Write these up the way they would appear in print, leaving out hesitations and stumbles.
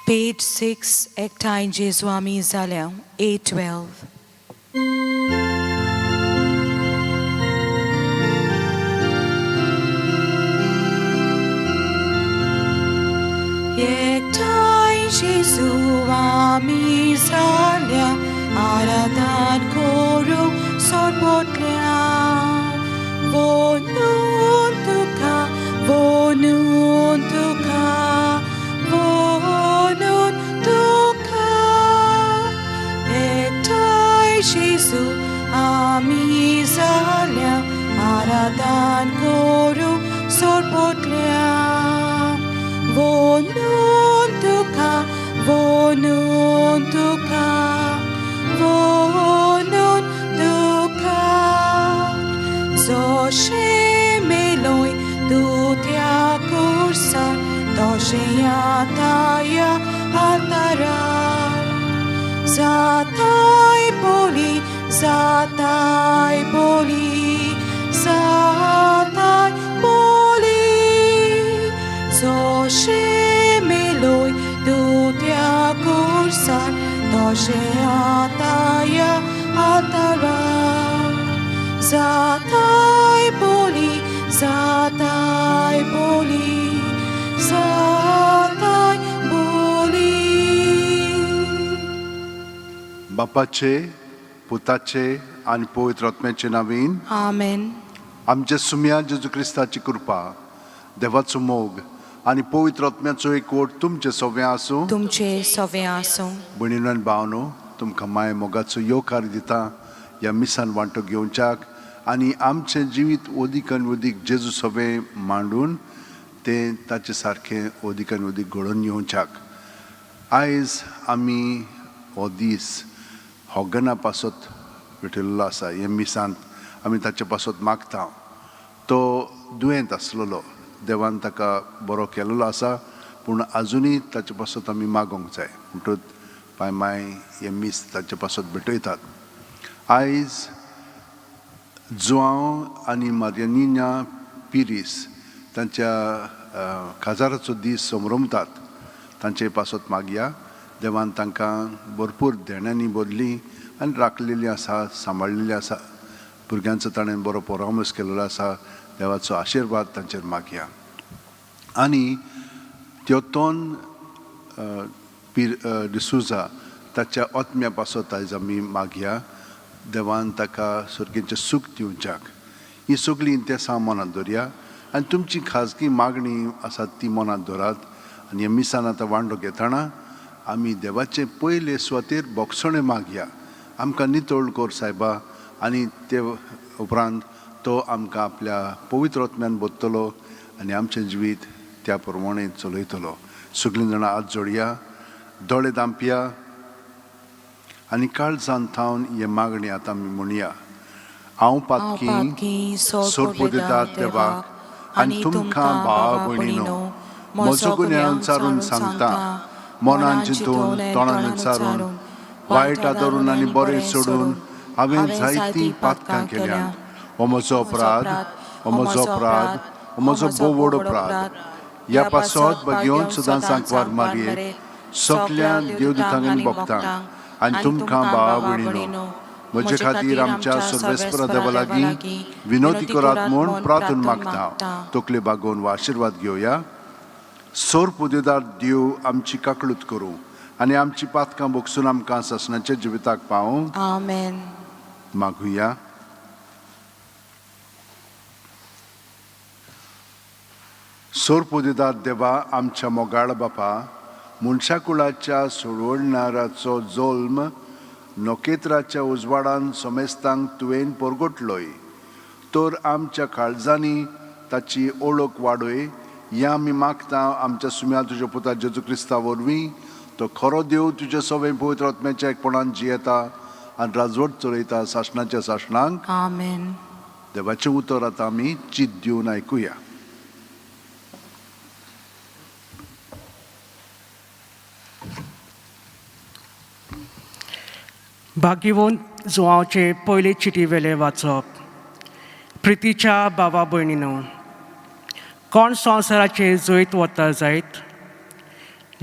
Page 6, एकठांय जेजू आमी जाल्या, A12. एकठांय जेजू आमी जाल्या, आराधन करू सोरपोटल्या. Vonun tuka, vonun tuka, vonun tuka. Ektai Jesu ami zalia, aradan koru sorbotlia. Vonun tuka, vonun tuka, vonun tuka. Zosze meloi dutia kursa, dosze yataya altara. Zatai poli, zatai poli, zatai poli. Zosze meloi dutia kursa, dosze yataya altara. Zatai poli, zatai poli, zatai poli. बापाचे, पुताचे आणि पवित्र आत्म्याचे नावीन Amen. आमच्या सुम्या जेजू ख्रिस्ताची कृपा, देवाचो मोग आणि पवित्र आत्म्याचो एकवट तुमचे सगळे आसूं. तुमचे सवे आसूं. भयणीनो आनी भावनो, तुमकां माय मोगाचो येवकार दिता ह्या मिसान वांटो घेवच्याक आनी आमचें जिवीत ओदीकान ओदीक जेजू सवे मांडून तें ताचे सारकें ओदीकान ओदीक घडोवन येवच्याक. आयज आमी हो दीस होगना पासत भेटलेलो आसा. हे मिसांत आमी ताचे पासत मागता. तो दुयेंत आसलेलो, देवान ताका बरो केलेलो आसा, पूण आजुनूय ताचे पासत आमी मागोंक जाय. म्हणटूच पाय माय हे मीस ताचे पासत भेटयतात. आयज जुआंव आनी मारियानिना पिरीस तांच्या काजाराचो दीस समरमतात. तांचे पासत मागया. देवान तांकां भरपूर देण्यांनी भरली आनी राखलेली आसा, सांबाळलेली आसा. भुरग्यांचो ताणें बरो परामर्श केलेलो आसा. देवाचो आशिर्वाद तांचेर मागया. आनी त्योतोन डिसुजा ताच्या आत्म्या पासत आयज आमी मागया. देवान ताका सुर्गेचें सूख दिवच्याक. ही सगळीं इंतेसां मनांत दवरया आनी तुमची खाजगी मागणी आसा ती मनांत दवरात. आनी हे मिसान आतां वांटो घेतना आमी देवाचे पयले स्वतेर बोगसणे मागया. आमकां नितळ कोर सायबा, आनी ते उपरांत तो आमकां आपल्या पवित्र आत्म्यान बोधतलो आनी आमचें जिवीत त्या प्रमाणे चलयतलो. सगळीं जाणां हात जोडया, दोळे धांपया आनी काळजान थावन हे मागणी आतां आमी म्हणया. हांव पातकी सोडपो दितात देवाक आनी तुमकां भावा भयणीनो, म्हजो गुन्यांव विचारून सांगता. मनान चिंतून, तोंडान विचारून, वायट आदरून आनी बरें सोडून हांवें जायतीं पातकां केल्यात. हो म्हजो अपराध, हो म्हजो अपराध, हो म्हजो भोव व्हड अपराध. ह्या पासत घेवन सुद्दां सांकवार मारये सगल्या देवदूतांक भक्तांक आनी तुमकां भावा भयणीनो, म्हजे खातीर आमच्या सर्वेस्परा देवा लागीं विनोदी करात म्हूण प्रार्थना मागता. तकले बागोवन वा आशिर्वाद घेवया. सोर पुदेदार देव आमची काकळूत करूं आनी आमची पातकां भोगसून आमकां ससनाच्या जिविताक पावूं. आमेन. मागुया. सोर पुदेदार देवा आमच्या मोगाळ बापा, मनशा कुळाच्या सोडवणाराचो जोल्म नोकेत्राच्या उजवाडान सोमेस्तांक तुवें परगटलोय. तर आमच्या काळजांनी ताची ओळख वाडय. हें आमी मागता आमच्या सुम्या तुज्या पुता जेजू क्रिस्ता वरवीं. तो खरो देव तुजे सवे पवित्र आत्म्याच्या एकपणान जियेता आनी राजवट चलयता सासणाच्या सासणांक. आमेन. देवाचें उतर आतां आमी चित दिवन आयकुया. भाग्यवन जुआंवचे पयले चिटी वेले वाचप. प्रितीच्या भावा भयणीनो, कोण संवसाराचे जैत वता जायत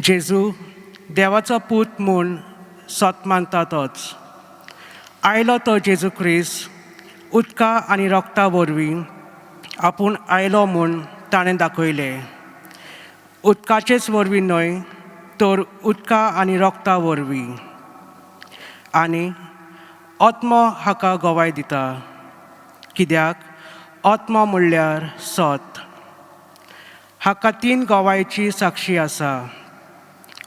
जेजू देवाचो पूत म्हूण सत मानता तोच. आयलो तो जेजू क्रिस्त उदका आनी रोगता वरवीं आपूण आयलो म्हूण ताणें दाखयलें. उदकाचेच वरवीं न्हय तर उदका आनी रोगता वरवीं. आनी आत्मो हाका गोवाय दिता, कित्याक आत्मा म्हणल्यार सत. हाका 3 गोवायची साक्षी आसा,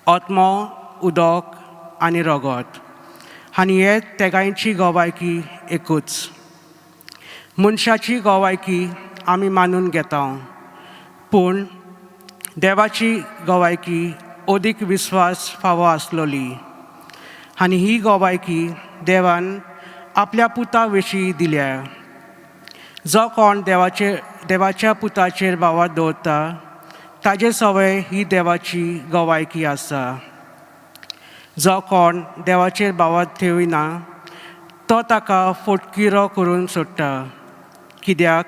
आत्मो, उदक आनी रगत. आनी हे तेगांयची गोवायकी एकूच. मनशाची गोवायकी आमी मानून घेता, पूण देवाची गोवायकी अदीक विस्वास फावो आसलोली. आनी ही गोवायकी देवान आपल्या पुता विशीं दिल्या. जो कोण देवाच्या पुताचेर भावार दवरता ताजे सवय ही देवाची गोवायकी आसा. जो कोण देवाचेर भावार थेवयना तो ताका फोटकिरो करून सोडटा, कित्याक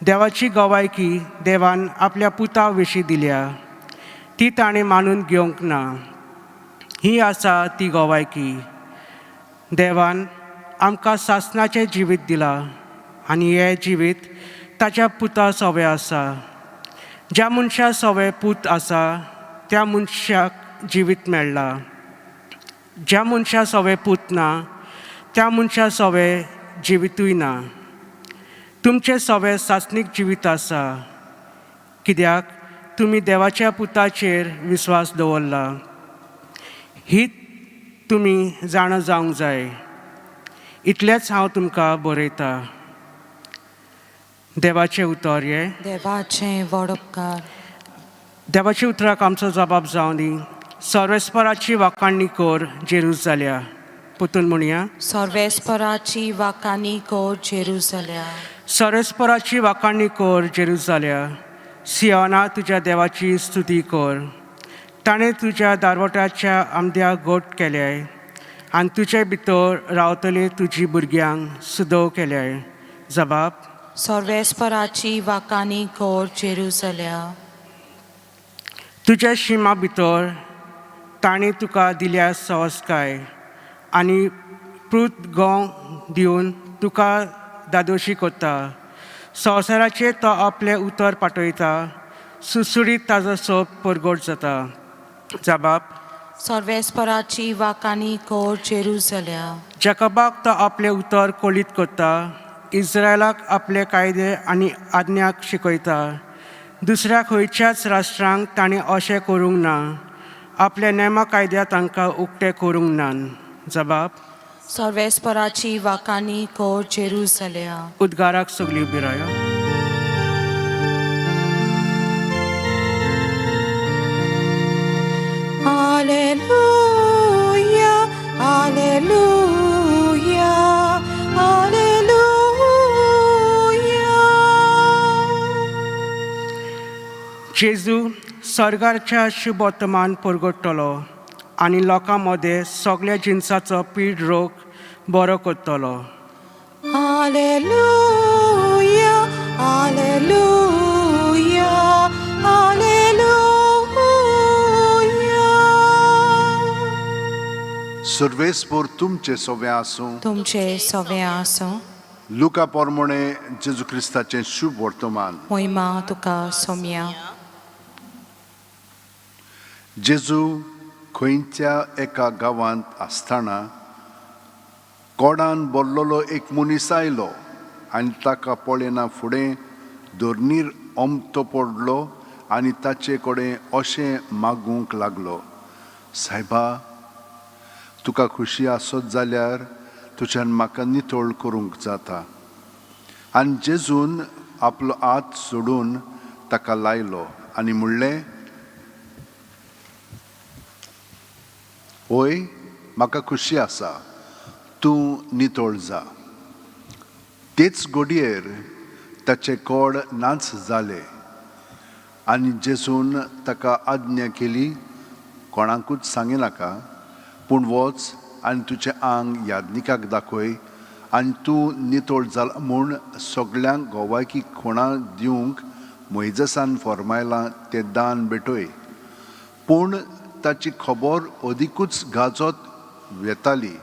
देवाची गोवायकी देवान आपल्या पुता विशीं दिल्या, ती ताणें मानून घेवंक ना. ही आसा ती गोवायकी. देवान आमकां सासणाचें जिवीत दिलां आनी हें जिवीत ताच्या पुता सवय आसा. ज्या मनशा सवय पूत आसा त्या मनशाक जिवीत मेळ्ळा. ज्या मनशा सवय पूत ना त्या मनशा सवय जिवितूय ना. तुमचे सवय सासणीक जिवीत आसा, कित्याक तुमी देवाच्या पुताचेर विस्वास दवरला. ही तुमी जाणा जावंक जाय. इतलेंच हांव तुमकां बरयतां. देवाचें उतर हें. देवाचें व्हड उपकार. देवाच्या उतराक आमचो जबाब जावन दी. सर्वेस्पराची वाखाणणी कर जेरुसलेम. पुतून म्हणया. सर्वेस्पराची वाखाणी कर जेरुसलेम. सर्वेस्पराची वाखाणणी कर जेरुसलेम. सियोना तुज्या देवाची स्तुती कर. ताणें तुज्या दारवटाच्या आमद्याक गोट केल्याय आनी तुजे भितर रावतले तुजी भुरग्यांक सुदोव केल्याय. जबाब. सर्वेस्पराची वाखाणी कर जेरुसलेम. तुज्या शिमा भितर ताणें तुका दिल्या संस्काय आनी पृथ गोव दिवन तुका दादोशी कोत्ता. संवसाराचेर तो आपलें उतर पाठयता, सुसुडीत ताजो सोप परगट जाता. जबाब. सर्वेस्पराची वाखाणी कर जेरुसलेम. जॅकोबाक तो आपलें उतर कोलीत कोत्ता, इस्रायलाक आपले कायदे आनी आज्ञाक शिकयता. दुसऱ्या खंयच्याच राष्ट्रांक ताणें अशें करूंक ना. आपल्या नेमा कायद्या तांकां उक्ते करूंक ना. जबाब. सर्वेस्पराची वाखाणी कर जेरुसलेम. उद्गाराक सगळीं उबी रायो. Alleluia, Alleluia, Alleluia. जेजू स्वर्गाच्या शुभ वर्तमान परगटतलो आनी लोकां मदें सगळ्या जिन्साचो पीड रोग बरो करतलो. Alleluia, Alleluia, Alleluia. सर्वेस्पोर तुमचे सवे आसूं. तुमचे सवे आसूं. लुका पोरमोणे जेजू क्रिस्ताचें शुभ वर्तमान. मोहिमा तुका सोम्या. जेजू खंयच्या एका गांवांत आसतना कोडान बोल्लोलो एक मनीस आयलो आनी ताका पळयना फुडें दोर्नीर ओमतो पडलो आनी ताचे कडेन अशें मागूंक लागलो, सायबा, तुका खुशी आसत जाल्यार तुज्यान म्हाका नितळ करूंक जाता. आनी जेजून आपलो हात सोडून ताका लायलो आनी म्हणलें, ओय, म्हाका खुशी आसा, तूं नितळ जा. तेच घडयेर ताचे कोड नाच जाले आनी जेजून ताका आज्ञा केली, कोणाकूच सांगिनाका, पूण वच आनी तुजें आंग यादनिकाक दाखय आनी तूं नितळ जाला म्हूण सगळ्यांक गोवायकी खुणा दिवंक मोइजेसान फॉर्मायलां तें दान भेटय. पूण ताची खबर अदिकूच गाजत येताली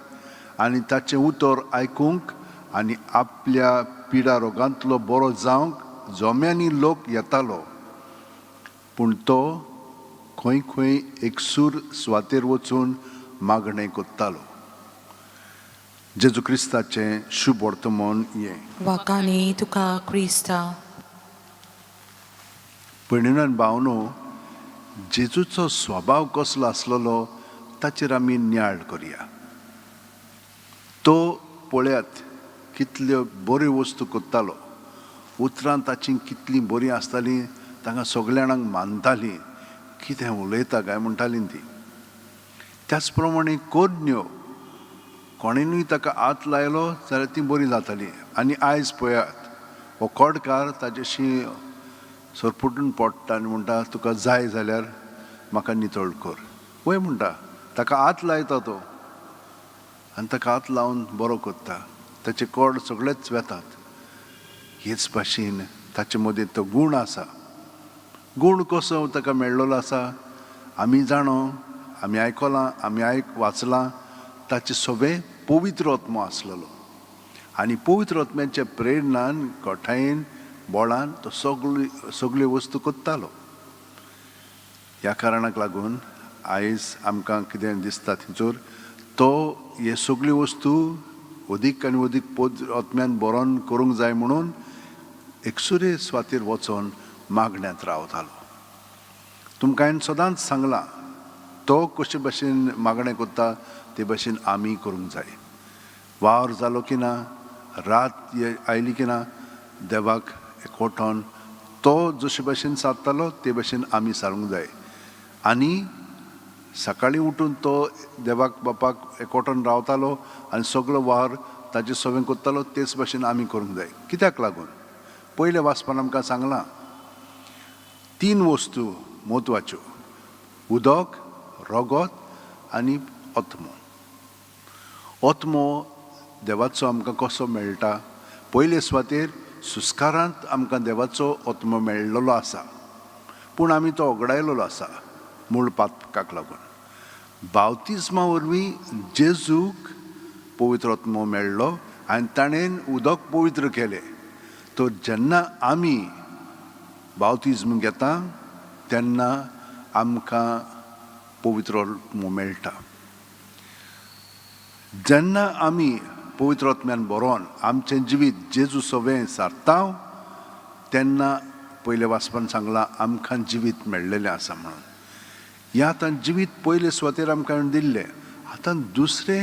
आनी ताचें उतर आयकूंक आनी आपल्या पिडा रोगांतलो बरो जावंक जोम्यांनी लोक येतालो. पूण तो खंय खंय एकसूर सुवातेर वचून मागणें कोत्तालो. जेजू क्रिस्ताचें शुभ वर्तमान हें. Wakani tuka Krista. भयणीन भावनो, जेजूचो स्वभाव कसलो आसलेलो ताचेर आमी नियाळ करया. तो पळयात कितल्यो बऱ्यो वस्तू कोत्तालो. उतरां ताची कितलीं बरीं आसतालीं, तांकां सगळ्या जाणांक मानतालीं. कितें उलयता काय म्हणटालीं तीं. त्याच प्रमाणे कोज्ञो कोणेनूय ताका हात लायलो जाल्यार ती बरी जाताली. आनी आयज पळयात हो कोडकार ताचेशी सरपुटून पडटा आनी म्हणटा तुका जाय जाल्यार म्हाका नितळ कर. वय म्हणटा, ताका हात लायता तो आनी ताका हात लावन बरो करता. ताचे कोड सगळेच वेतात. हेच भाशेन ताचे मदीं तो गूण आसा. गूण कसो ताका मेळ्ळलो आसा आमी जाणो, आमी आयकलां, आमी वाचलां. ताचे सगळें पवित्र आत्मो आसलेलो आनी पवित्र आत्म्याच्या प्रेरणान गोठायेन बोळान तो सगळ्यो वस्तू कोत्तालो. ह्या कारणाक लागून आयज आमकां कितें दिसता थंयसर तो हे सगळ्यो वस्तू अदीक आनी अदीक पवित्र आत्म्यान बरोवन करूंक जाय म्हणून एकसुरे सुवातेर वचोन मागण्यांत रावतालो. तुमकां हांवें सदांच सांगलां तो कशे भाशेन मागणें कोत्ता ते भाशेन आमी करूंक जाय. वावर जालो की ना, रात आयली की ना, देवाक एकवटोन तो जशे भाशेन सादतालो ते भाशेन आमी सारूंक जाय. आनी सकाळीं उठून तो देवाक बापाक एकवटोन रावतालो आनी सगळो वावर ताचे सवें कोत्तालो तेच भाशेन आमी करूंक जाय. कित्याक लागून पयले वाचपान आमकां सांगलां 3 वस्तू म्हत्वाच्यो: उदक, रगत आनी आत्मो. आत्मो देवाचो आमकां कसो मेळटा? पयले सुवातेर सुस्कारांत आमकां देवाचो आत्मो मेळ्ळलो आसा, पूण आमी तो वगडायलेलो आसा मूळ पातकाक लागून. बावतिजमा वरवीं जेजूक पवित्र आत्मो मेळ्ळो आनी ताणें उदक पवित्र केलें. तो जेन्ना आमी बावतिजम घेता तेन्ना आमकां पवित्र आत्मो मेळटा. जेन्ना आमी पवित्र आत्म्यान बरोवन आमचें जिवीत जेजू सवें सारता तेन्ना पयले वाचपान सांगलां आमकां जिवीत मेळ्ळेलें आसा म्हणून. हें आतां जिवीत पयले सुवातेर आमकां दिल्लें. आतां दुसरे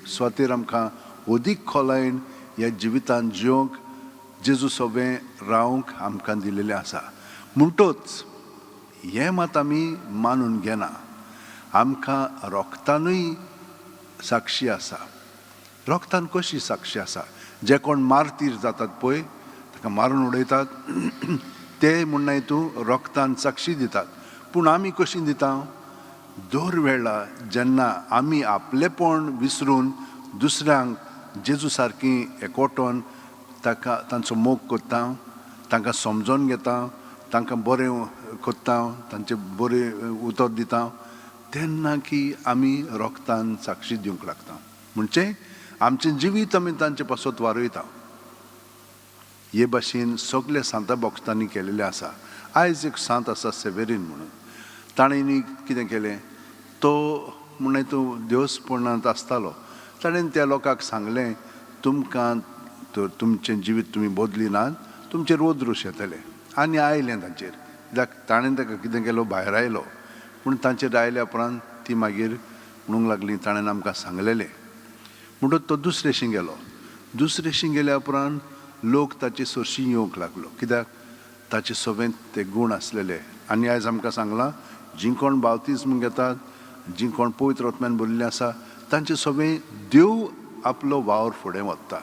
सुवातेर आमकां अदीक खोलायेन ह्या जिवितान जिवंक जेजू सवें रावंक आमकां दिलेलें आसा. म्हणटच हें मात आमी मानून घेना. आमकां रोगतानूय साक्षी आसा. रोगतान कशी साक्षी आसा? जे कोण मारतीर जातात पळय, ताका मारून उडयतात, ते म्हणना हितून रोगतान साक्षी दितात. पूण आमी कशी दिता? दर वेळा जेन्ना आमी आपलेपण विसरून दुसऱ्यांक जेजू सारकी एकवटोन ताका तांचो मोग कोत्ता, तांकां समजोन घेता, तांकां बरें कोत्ता, तांचें बरें उतर दिता, तेन्ना की आमी रोगतान साक्षी दिवंक लागता. म्हणजे आमचें जिवीत आमी तांचे पासत वारयता. हे भाशेन सगळे सांता भक्तांनी केलेलें आसा. आयज एक सांत आसा सेवेरीन म्हणून. ताणें कितें केलें? तो म्हणून तूं देवस्पणांत आसतालो. ताणें त्या लोकांक सांगलें तुमकां तर तुमचें जिवीत तुमी बदलिनात, तुमचेर ओद्रूश येतलें. आनी आयलें तांचेर. कित्याक ताणें ताका कितें केलो? भायर आयलो. पूण तांचेर आयल्या उपरांत ती मागीर म्हणूंक लागली ताणें आमकां सांगलेलें. म्हणटच तो दुसरेशी गेलो. दुसरेशी गेल्या उपरांत लोक ताचे सरशी येवंक लागलो. कित्याक ताचे सवें ते गूण आसलेले. आनी आयज आमकां सांगलां जीं कोण बावतिजम घेतात, जीं कोण पवित्र आत्म्यान भरिल्लीं आसा, तांचे सवें देव आपलो वावर फुडें व्हरता.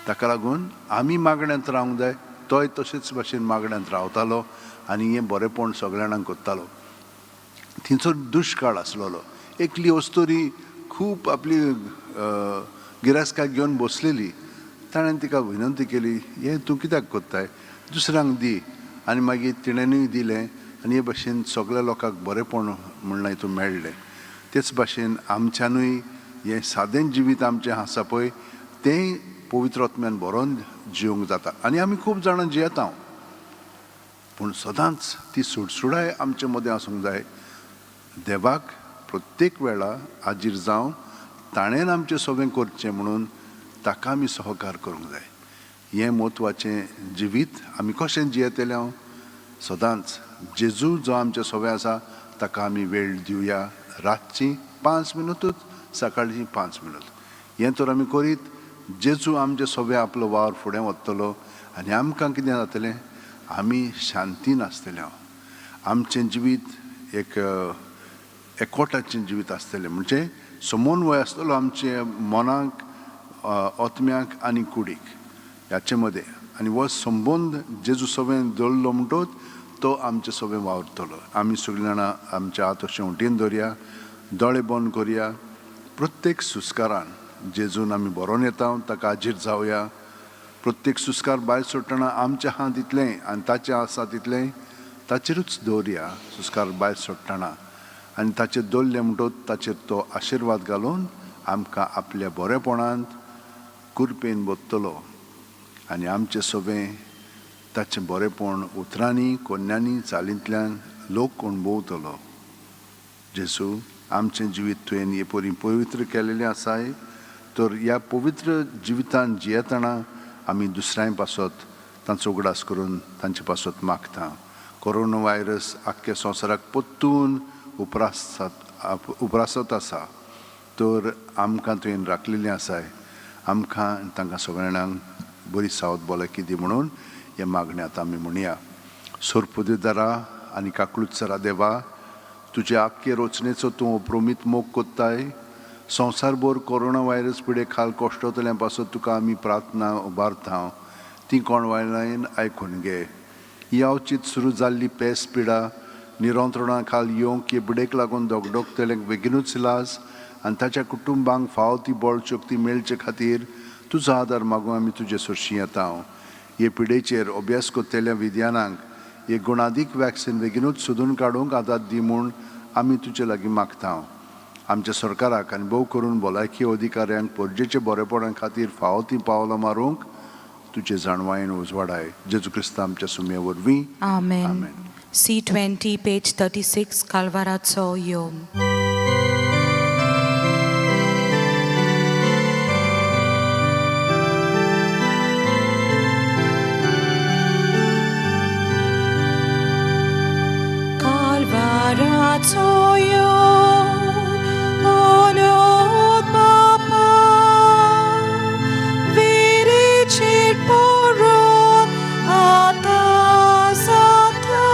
ताका लागून आमी मागण्यांत रावंक जाय. तोय तशेंच भाशेन मागण्यांत रावतालो आनी हें बरेंपण सगळ्या जाणांक कोत्तालो. थंयसर दुश्काळ आसलेलो. एकली अस्तोरी खूब आपली गिरायस्कां घेवन बसलेली. ताणें तिका विनंती केली, हें तूं कित्याक कोत्ताय? दुसऱ्यांक दी. आनी मागीर तिणेंनूय दिलें आनी हे भाशेन सगळ्या लोकांक बरेपण म्हणून हितून मेळ्ळें. तेच भाशेन आमच्यानूय हें सादें जिवीत आमचें आसा पळय तें पवित्र आत्म्यान बरोवन जिवंक जाता. आनी आमी खूब जाणां जियेता, पूण सदांच ती सुडसुडाय आमचे मदें आसूंक जाय. देवाक प्रत्येक वेळा हाजीर जावन ताणेन आमचें सगळें करचें म्हणून ताका आमी सहकार करूंक जाय. हें म्हत्वाचें जिवीत आमी कशें जियेतले हांव सदांच जेजू जो आमचें सगळें आसा ताका आमी वेळ दिवया. रातची 5 मिनटूच, सकाळची 5 मिनट. हें तर आमी करीत जेजू आमचें सगळें आपलो वावर फुडें व्हरतलो आनी आमकां कितें जातलें, आमी शांतीन आसतले. आमचें जिवीत एक एकवटाचें जिवीत आसतलें, म्हणजे समन्वय आसतलो आमचे मनाक, आत्म्याक आनी कुडीक ह्याचे मदें. आनी हो संबंद जेजू सगळें दवरलो म्हणटच तो आमचें सगळें वावरतलो. आमी सगळीं जाणां आमचे हात अशें उंटीन दवरया, दोळे बंद करया. प्रत्येक सुस्कारान जेजून आमी बरोवन येता, ताका हाजीर जावया. प्रत्येक सुस्कार भायर सोडटना आमचें हात दितलें आनी ताचें आसा तितलें ताचेरूच दवरया सुस्कार भायर सोडटना. आनी ताचेर दवरलें म्हणटच ताचेर तो आशिर्वाद घालून आमकां आपल्या बरेपणांत कुरपेन बसतलो आनी आमचें सगळें ताचें बरेपण उतरांनी, कोन्यांनी, चालींतल्यान लोक अणभवतलो. जेजू आमचें जिवीत तुवें हे परी पवित्र केलेलें आसाय, तर ह्या पवित्र जिवितान जियेतना आमी दुसऱ्यां पासत तांचो उगडास करून तांचे पासत मागता. कोरोना व्हायरस आख्ख्या संवसाराक परतून उपरासत आसा, तर आमकां तुवें राखलेलें आसाय. आमकां तांकां सगळ्यांक बरी सावध भलायकी दी म्हणून हे मागणे आतां आमी म्हणया. सोरपुदेदारा आनी काकूळचरा देवा, तुजे आख्खे रचनेचो तूं अप्रोमीत मोग कोत्ताय. संवसारभर कोरोना व्हायरस पिडे खाल कोश्टतल्यां पासून तुका आमी प्रार्थना उबारता. ती कोणवायल्यान आयकून घे. ही अवचीत सुरू जाल्ली पेस पिडा निरंत्रणा खाल येवंक हे पिडेक लागून दोगदोगतल्यांक बेगीनूच इलाज आनी ताच्या कुटुंबांक फावो ती बळ शक्ती मेळचे खातीर तुजो आदार मागूंक आमी तुजे सरशी येता. हे पिडेचेर अभ्यास कोत्तेल्या विद्यानांक एक गुणादीक वॅक्सीन बेगीनूच सोदून काडूंक आदार दी म्हूण आमी तुजे लागीं मागता. आमच्या सरकाराक आनी भोव करून भलायकी अधिकाऱ्यांक परजेचे बरेपणा खातीर फावो ती पावलां मारूंक तुजे जाणवायेन उजवाडाय. जेजू क्रिस्त आमच्या सुमये वरवीं. आमेन. C20 पेज 36 काल्वाराचो योम. Kalvaraco yom, onot Bapa, viricit poron atas ata,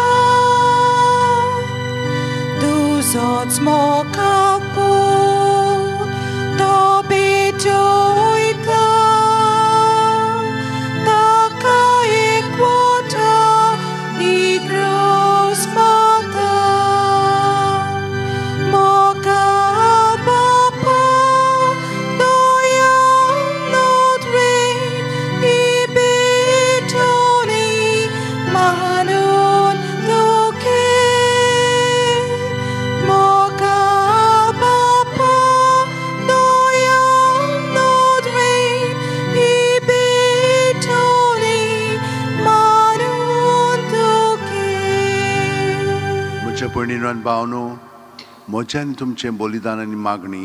duzot smokakpo, dobitoita, taka equata, igros mata. भयणीनो भावनो, म्हजें आनी तुमचें बलिदान आनी मागणी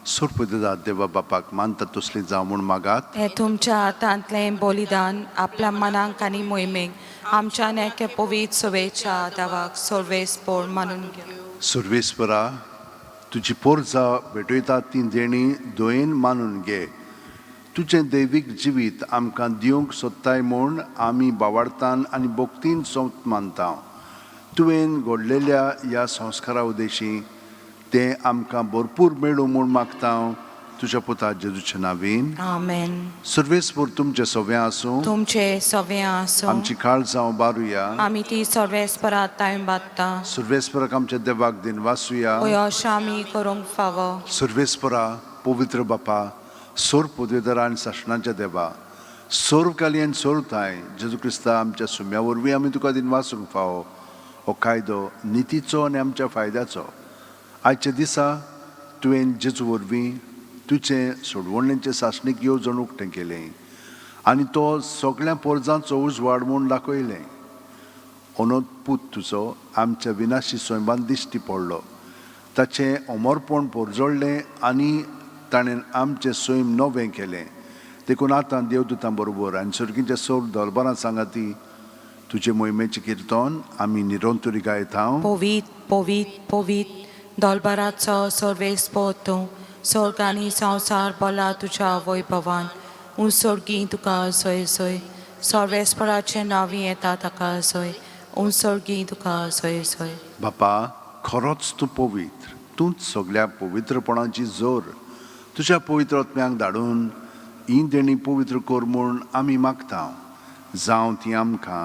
सोरपुदेदार देवा बापाक मानता तसली जावं म्हूण मागात. हे तुमच्या हातांतलें बलिदान आपल्या मनाक आनी मोहिमेक आमच्या नेके पवित्र सवेच्या देवाक सर्वेस्पर मानून घेवं. सर्वेस्परा, तुजी पोरजा भेटयता ती देणी दोयेन मानून घे. तुजें दैवीक जिवीत आमकां दिवंक सोदताय म्हूण आमी बावार्थान आनी भोक्तीन सोंत मानता. तुवें घडलेल्या ह्या संस्कारा उदेशी तें आमकां भरपूर मेळूं म्हूण मागता तुज्या पुता जेजूच्या नांवीन. आमेन. सर्वेस्पर तुमचें सगळें आसूं. तुमचें सगळें आसूं. आमची काळजां उबारुया. आमी ती सर्वेस्परात ताळून बात्ता. सर्वेस्पराक आमच्या देवाक दिन वासुया. अशें आमी करूंक फावो. सर्वेस्परा, पवित्र बापा, सोर पुदेदार आनी शासनाच्या देवा, सोर काली आनी सोरताय जेजू क्रिस्ता आमच्या सुम्या वरवीं आमी तुका दिन वासूंक फावो. हो कायदो नितीचो आनी आमच्या फायद्याचो. आयच्या दिसा तुवें जेजू वरवीं तुजें सोडवणेचें सासणीक येवजण उक्तें केलें आनी तो सगळ्या पोरजांचो उजवाड म्हूण दाखयलें. अंदूच पूत तुजो आमच्या विनाशी सोयंबान दिश्टी पडलो. ताचें अमरपण पोरजोडलें आनी ताणें आमचें सोयम नवें केलें. देखून आतां देवदूतां बरोबर आनी सर्गीच्या सगळ्या दरबारां सांगाती तुजे मोहिमेचें किर्तन आमी निरंतरी गायता. पोवीत पोवीत पोवीत दोलबाराचो सर्वेस्पो तूं, स्वर्ग आनी संवसार भला तुज्या वैभवान. उंसर्गी तुका सोय सोय, सर्वेस्पराचें नांवी येता ताका सोय. उंसर्गी तुका सोय सोय. बापा, खरोच तूं पवित्र. तूंच सगळ्या पवित्रपणाची जोर. तुज्या पवित्र आत्म्याक धाडून ही देणी पवित्र कर म्हूण आमी मागता. जावं ती आमकां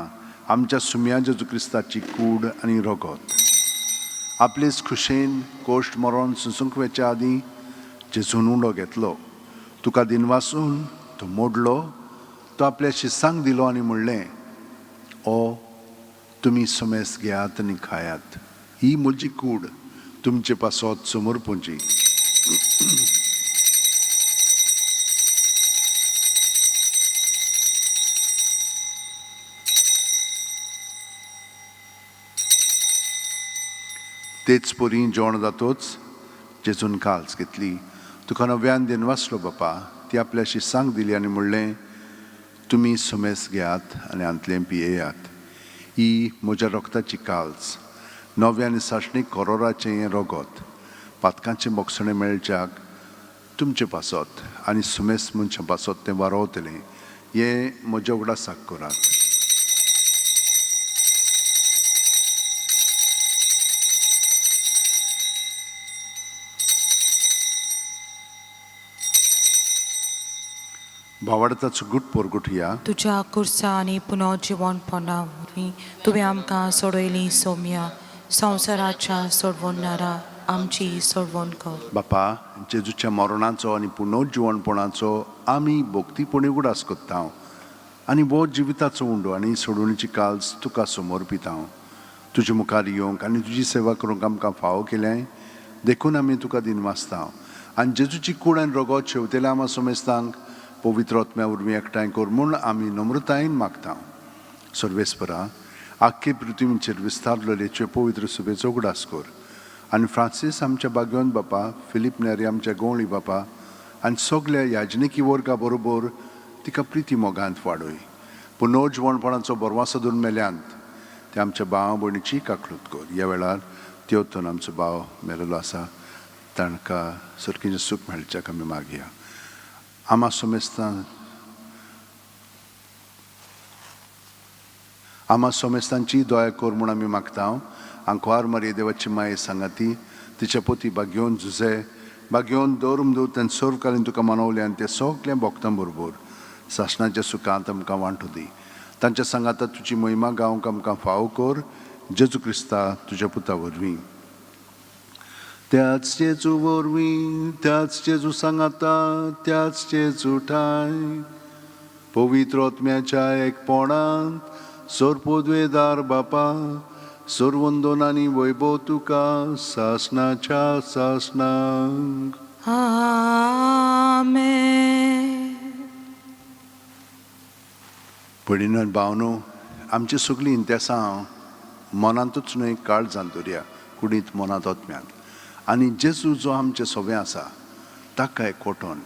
आमच्या सुम्या जेजू क्रिस्ताची कूड आनी रगत. आपलेच खुशेन कोश्ट मरोन सुसुंकवेच्या आदीं जेजून उंडो घेतलो. तुका दिनवासून तो मोडलो. तो आपल्या शिसांक दिलो आनी म्हणलें, ओ तुमी समेस घेयात आनी खायात. ही म्हजी कूड तुमचे पासत समोर पोंची. तेच परी जेवण जातोच जेजून काल्स घेतली. तुका नव्यान दिनवासलो बापा. ती आपल्या शिसांक दिली आनी म्हणलें, तुमी समेस घेयात आनी आंतलें पियेयात. ही म्हज्या रगताची काल्स, नव्या आनी साश्णीक करोराचें हें रगत. पातकांचें मोगसणें मेळच्याक तुमचे पासत आनी सुमेस मनशां पासत तें वारोवतलें. हें म्हज्या उगडासाक करात. भावार्थाचो गुट पोरगुटया. तुज्या कुर्सा आनी पुनर्जिवणपणा वरवीं तुवें आमकां सोडयलीं सौम्या. संवसाराच्या सोडवणारा आमची सोडवण कर. बापा, जेजूच्या मरणाचो आनी पुनर्जिवणपणाचो आमी भोक्तीपणी उगडास कोत्ता आनी वो जिविताचो उंडो आनी सोडवणीची काल्स तुका समोर पिता. तुजे मुखार येवंक आनी तुजी सेवा करूंक आमकां फावो केलें. देखून आमी तुका दिनवासता आनी जेजूची कूड आनी रगत शेवतेल्या आमा सोमेस्तांक पवित्र आत्म्या वरवीं एकठांय कर म्हूण आमी नम्रतायेन मागता. सर्वेस्परा, आख्खे पृथ्वीचेर विस्तारलेचे पवित्र सुबेचो उगडास कर. आनी फ्रांसीस आमच्या बागवंत बापा, फिलीप नेरी आमच्या गवळी बापा आनी सगळ्या याजनिकी वर्गा बरोबर तिका प्रिती मोगांत वाडय. पुनर्जिवणपणाचो बरवा सोदून मेल्यांत ते आमच्या भावा भयणीची काकलूत कर. ह्या वेळार तेवतून आमचो भाव मेलेलो आसा तांकां सर्गीचें सूख मेळच्याक आमी मागया. आमा सोमेस्तांची दया कर म्हूण आमी मागता. आंकवार मारये देवाची माये सांगाती तिच्या पोती बागेवन झुजे बागेवन दवरून दूत आनी सर्वकालीन तुका मनवलें आनी ते सगळ्या भक्तां बरोबर सासणाच्या सुखांत आमकां वांटो दी. तांच्या सांगाता तुजी महिमा गावंक आमकां फावो कर. जेजू क्रिस्ता तुज्या पुता वरवीं. त्याच जेजू वरवीं, त्याच जेजू सांगाता, त्याच जेजू ठाय पवित्र आत्म्याच्या एकपणांत सोरपोद्वेदार बापा सोरवंदन आनी वैभव तुका सासणाच्या सासणांक. आमेन. भयणीनो आनी भावनो, आमची सगळीं इंतेसां मनांतूच न्हय काळजांत दवरया, कुडींत मनांत आत्म्यांत. आनी जेजू जो आमचें सवें आसा ताका एकवटोन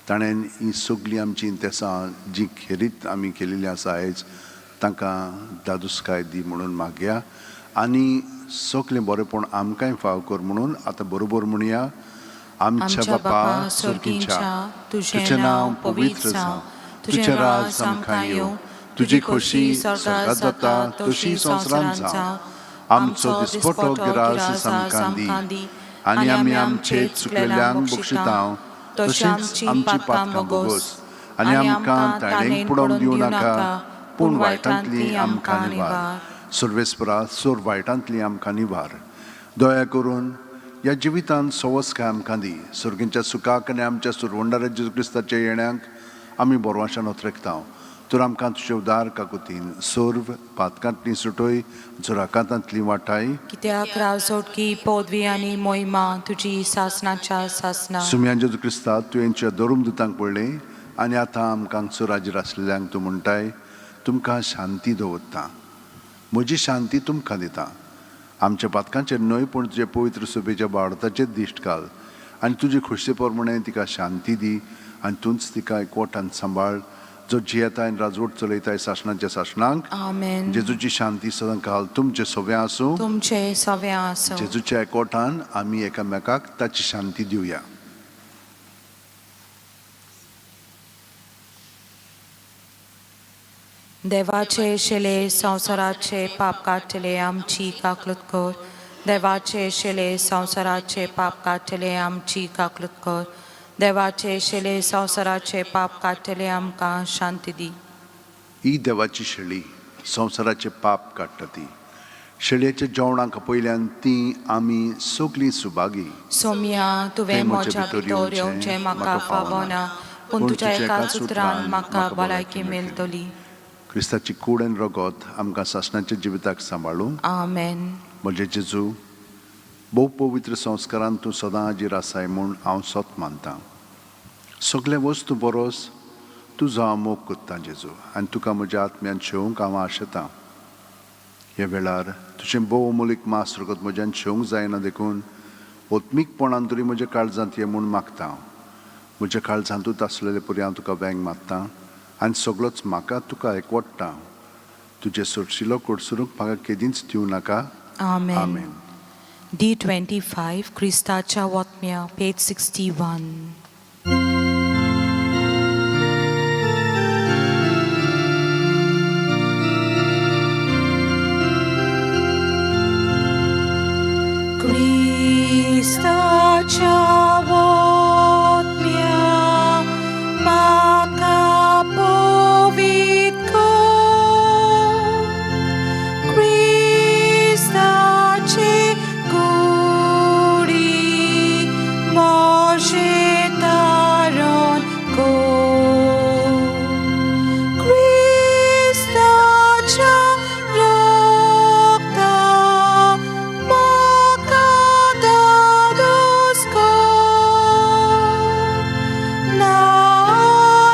ताणें ही सगळीं आमची इंतेसां जी खेरीत आमी केलेलीं आसा आयज तांकां दादूसकाय दी म्हणून मागया. आनी सगळें बरेंपण आमकांय फाव कर म्हणून आतां बरोबर म्हणया. आमच्या बापा सर्गीच्या, तुजें नांव पवित्र जावं, तुजें राज आमकां येवं, तुजी खोशी स्वर्गांत जाता तशी संवसारांत जावं. आमचो दिसपटो गिरास आमकां दी आनी आमी आमचे चुकलेल्यांक बक्षितांव तशींच आमची पातकां बोगोस आनी आमकां ताळेंक पडोवंक दिवं नाका पूण वायटांतली आमकां निवार. सर्वेस्परा, सोर वायटांतली आमकां निवार. दया करून ह्या जिवितांत सवस्काय आमकां दी. सर्गीच्या सुखाक आनी आमच्या सुरवंडारा जेजू क्रिस्ताच्या येण्याक आमी बोरवाशान ओतरेकता. तर आमकां तुजे उदार काकुतीन सोर्व पातकांतली सुटोय जोराकांतांतली वाटाय कित्याक रावसोटकी पदवी आनी मोहिमा तुजी सासनाच्या सासना सुम्या जेजू क्रिस्ता तुवेंच्या दोरूम दुतांक पडलें आनी आतां आमकां हांगसर राजीर आसलेल्यांक तूं म्हणटाय तुमकां शांती दवरता म्हजी शांती तुमकां दिता आमच्या पातकांचेर न्हय पूण तुजे पवित्र सुबेच्या बाळताचेर दिश्ट घाल आनी तुजे खुशे प्रमाणे तिका शांती दी आनी तूंच तिका एकवटान सांबाळ जो जियेताय आनी राजवट चलयताय शासनाच्या शासनांक आमेन जेजूची शांती सदां घाल तुमचे सव्या आसूं तुमचे सवे आसो जेजूच्या एकवटान आमी एकामेकाक ताची शांती दिवया देवाचे शेले संवसाराचे पाप काटले आमची काकलूत कर देवाचे शेले संवसाराचे पाप काटले आमची काकलूत कर देवाचे शेले संवसाराचे पाप काटले आमकां शांती दी ही देवाची शेळी संवसाराचे पाप काडटा ती शेळयेच्या जेवणाक पयल्यान ती आमी सगलीं सुभागी सोम्या तुवें म्हज्या भितर येवचें म्हाका फावना पूण तुज्या एकाच उतरान म्हाका भलायकी मेळटली क्रिस्ताची कूड आनी रगत आमकां सासणाच्या जिविताक सांबाळूं आमेन म्हणजे जेजू भोव पवित्र संस्कारान तूं सदां हाजीर आसाय म्हूण हांव सोत मानतां सगळे वस्तू बरोस तुजो हांव मोग कोत्तां जेजू आनी तुका म्हज्या आत्म्यान शेवंक हांव आशेतां ह्या वेळार तुजें भोव अमोलीक मास रगत म्हज्यान शेवंक जायना देखून ओत्मीकपणान तरी म्हज्या काळजांत ये म्हूण मागतां म्हज्या काळजांतूच आसलेले परी हांव तुका वेंग मागतां आनी सगळोच म्हाका तुका एकवडटा तुजे सोडशिलो कोडसरूंक म्हाका केदींच दिवं नाका आमेन आमेन D25 क्रिस्ताच्या वतम्या पेज 61 क्रिस्ताच्या वतम्या म्हाका पवित्र कर क्रिस्ताचे कुडी म्हजें तारण कर क्रिस्ताच्या रगता म्हाका दादोस कर ना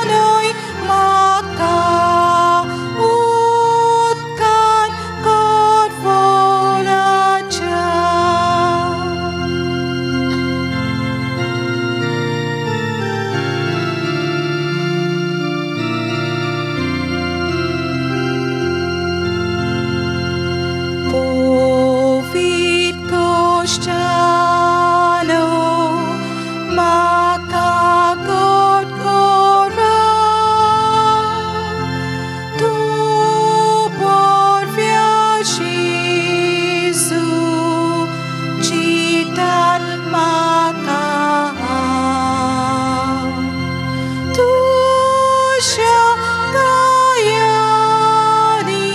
न्हय म्हाका उदकान कडवलाच्या पवित्र गोश्टालो म्हाका गोड करा तूं बरव्या जेजू चितान म्हाका तुज्या गायांनी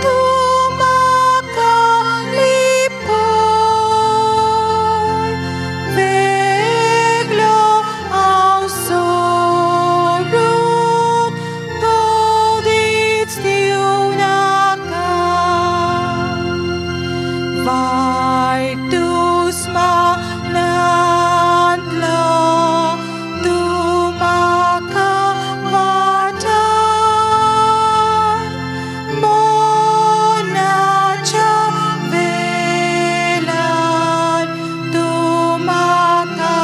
तूं म्हाका लिपय वेगळो हांव सोडूंक कधीच दिवं नाका वायट दुस्मानांतलो तूं म्हाका वाटाय मोनाच्या वेळार तूं म्हाका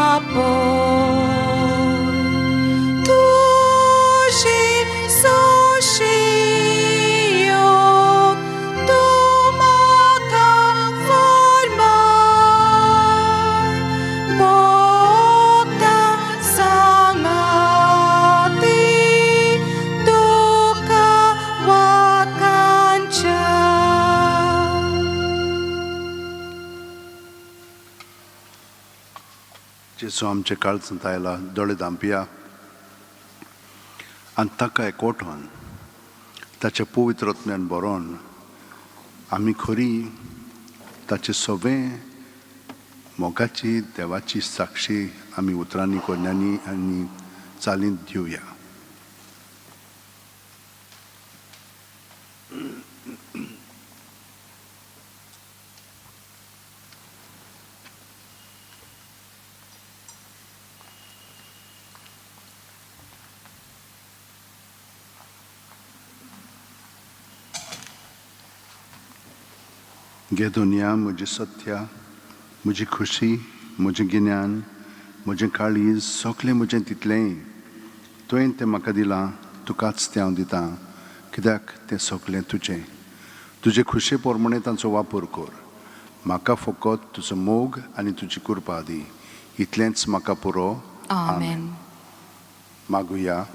आपय तुजी सोशियो तूं म्हाका फर्माय भोगता सांगाती तुका वाकांच्या जेजू आमचे काळजांत आयला दोळे धांपया आनी ताका एकवटोन ताच्या पवित्र आत्म्यान बरोवन आमी खरी ताचे सगळे मोगाची देवाची साक्षी आमी उतरांनी कोन्यांनी आनी चालींत दिवया गे दुनिया म्हजी सत्या, म्हजी खुशी, म्हजें गिन्यान, म्हजें काळीज, सगळें म्हजें तितलेंय तुवें तें म्हाका दिलां, तुकाच तें हांव दितां, कित्याक तें सगळें तुजें. तुजे खुशे पोरमणें तांचो वापर कर. म्हाका फकत तुजो मोग आनी तुजी कृपा दी. इतलेंच म्हाका पुरो. आमेन. मागुया.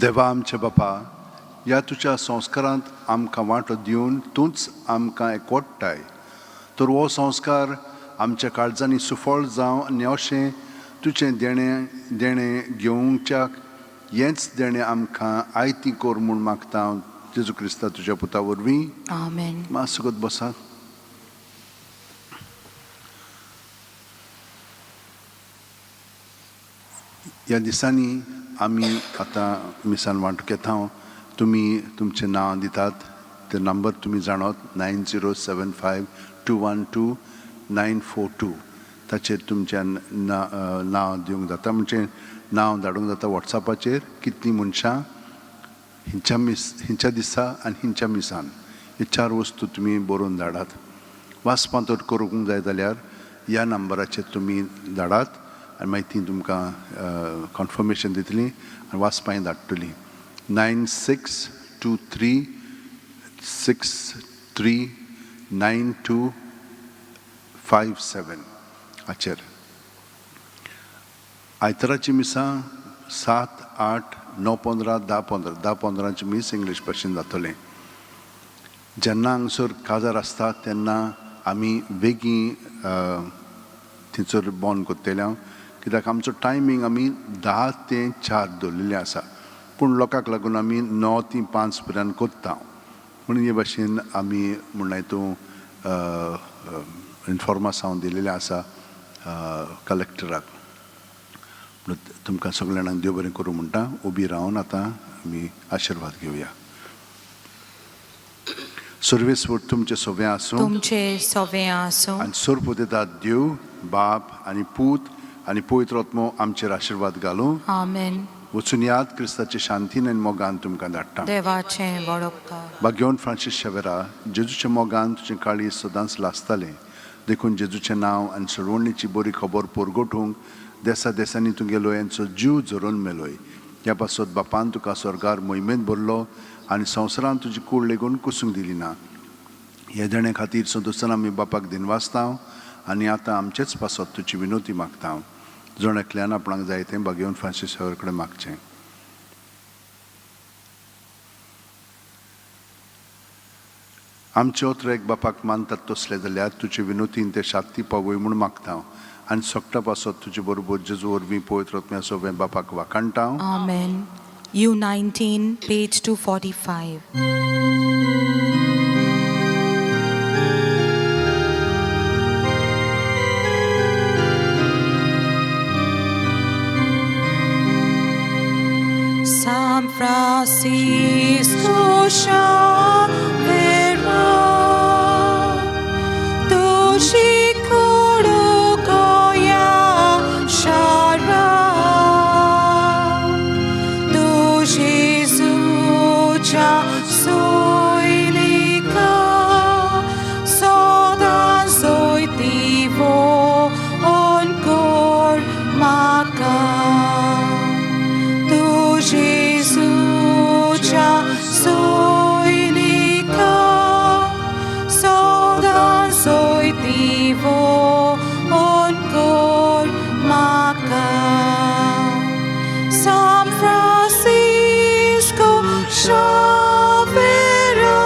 देवा आमचे बापा, ह्या तुज्या संस्कारांत आमकां वांटो दिवन तूंच आमकां एकवटाय. तर हो संस्कार आमच्या काळजांनी सुफळ जावं आनी अशें तुजें देणें घेवच्याक हेंच देणें आमकां आयती कोर म्हूण मागता हांव जेजू क्रिस्ता तुज्या पुता वरवीं. आमेन. मातसोगत बसात. ह्या दिसांनी आमी आतां मिसान वांटो घेता. तुमी तुमचें नांव दितात. ते नंबर तुमी जाणत 9075212942 ताचेर तुमचें नांव दिवंक जाता. म्हणजे नांव धाडूंक जाता वॉट्सॅपाचेर. कितलीं मनशां हिंच्या दिसा आनी हिंच्या मिसान हे 4 वस्तू तुमी बरोवन धाडात. वाचपांतर करूंक जाय जाल्यार ह्या नंबराचेर तुमी धाडात आनी मागीर ती तुमकां कन्फर्मेशन दितलीं आनी वाचपाय धाडटलीं. 9623639257 हाचेर. आयताराची मिसां 7, 8, 9, 15, 10, 10 मीस इंग्लीश भाशेन जातलें. जेन्ना हांगसर काजार आसता तेन्ना आमी बेगीन थंयसर बंद कोत्तेल्या, कित्याक आमचो टायमींग आमी 10 ते 4 दवरलेलें आसा. पूण लोकांक लागून आमी 9 ते 5 पर्यंत कोत्ता. म्हणून हे भाशेन आमी म्हणून हितूं इन्फॉर्मास हांव दिलेलें आसा कलेक्टराक. तुमकां सगळ्या जाणांक देव बरें करूं म्हणटा. उबी रावन आतां आमी आशिर्वाद घेवया. सर्वेस्वर तुमचे सोबे आसूं. तुमचे सोवें आसूं. आनी सर्व दिता देव, बाप आनी पूत आनी पवित्र आत्मो आमचेर आशिर्वाद घालूं. आमेन. वचून याद क्रिस्ताचे शांतीन आनी मोगान तुमकां धाडटा. देवाचें बरोबकार. भाग्यवन फ्रांसीस शेवेरा, जेजूच्या मोगान तुजें काळी सदांच लासतालें. देखून जेजूचें नांव आनी सोडवणेची बरी खबर पोरगोटूंक देसा देसांनी तुगेलो यांचो जीव झरोवन मेलोय. ह्या पासत बापान तुका स्वर्गार मोहिमेंत भरलो आनी संवसारान तुजी कूड लेगून कुसूंक दिली ना. हे देणे खातीर सदोसान आमी बापाक दिनवासता आनी आतां आमचेच पासत तुजी विनोती मागता. जण एकल्यान आपणाक जाय तें भाग्यवन फ्रांसीस शेवेर कडेन मागचें. आमचे ओत्र एक बापाक मानतात तसले जाल्यार तुजे विनोतीन ते शांती पावय म्हूण मागता. आनी सोगटा पासत तुजे बरोबर जेजू वरवीं पवित्र आत्म्या सोबें बापाक वाखाणटा. आमेन. U19, page 245. San Francisco Xaviera, tu shikuru koya shara, tu Jesus cha soilika, sodan soitivo onkor maka. Jesus cha soinica, sodan soitivo onkor maka. San Francisco Xaviera,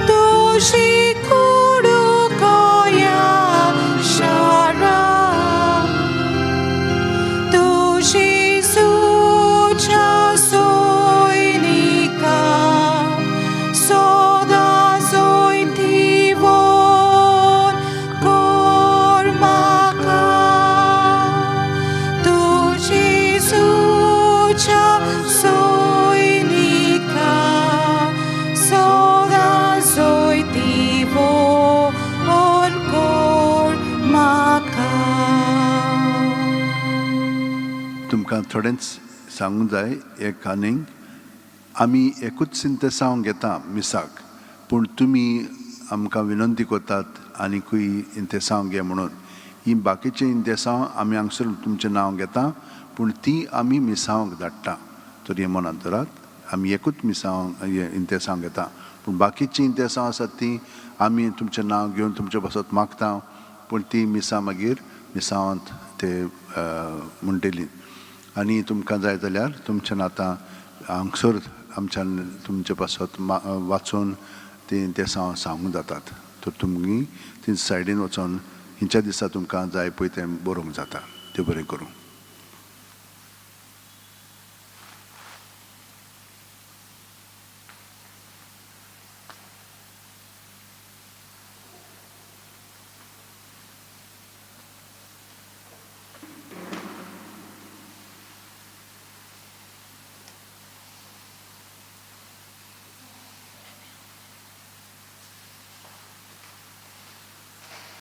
tu shikuru koya shara, tu Jesus cha soinica, sodan soitivo onkor maka. Tu Jesus cha soinica, sodan soitivo onkor maka. तुमकां थोडेंच सांगूंक जाय. एक आनीक आमी एकूच इंतेसांव घेता मिसाक, पूण तुमी आमकां विनंती करतात आनीकूय इंतेसांव घे म्हणून. ही बाकीची इंतेसांव आमी हांगसर तुमचें नांव घेता, पूण ती आमी मिसांवाक धाडटा. तर हे मनांत दवरात, आमी एकूच मिसांव इंतेसांव घेता, पूण बाकीची इंतेसांव आसात ती आमी तुमचें नांव घेवन तुमचे बसत मागता, पूण ती मिसां मागीर मिसांवांत ते म्हणटलीं. आनी तुमकां जाय जाल्यार तुमच्यान आतां हांगसर आमच्यान तुमचे पासत वाचून ती इंतेसांव सांगूंक जातात. तर तुमी ती सायडीन वचोन हिंच्या दिसा तुमकां जाय पळय तें बरोवंक जाता. देव बरें करूं.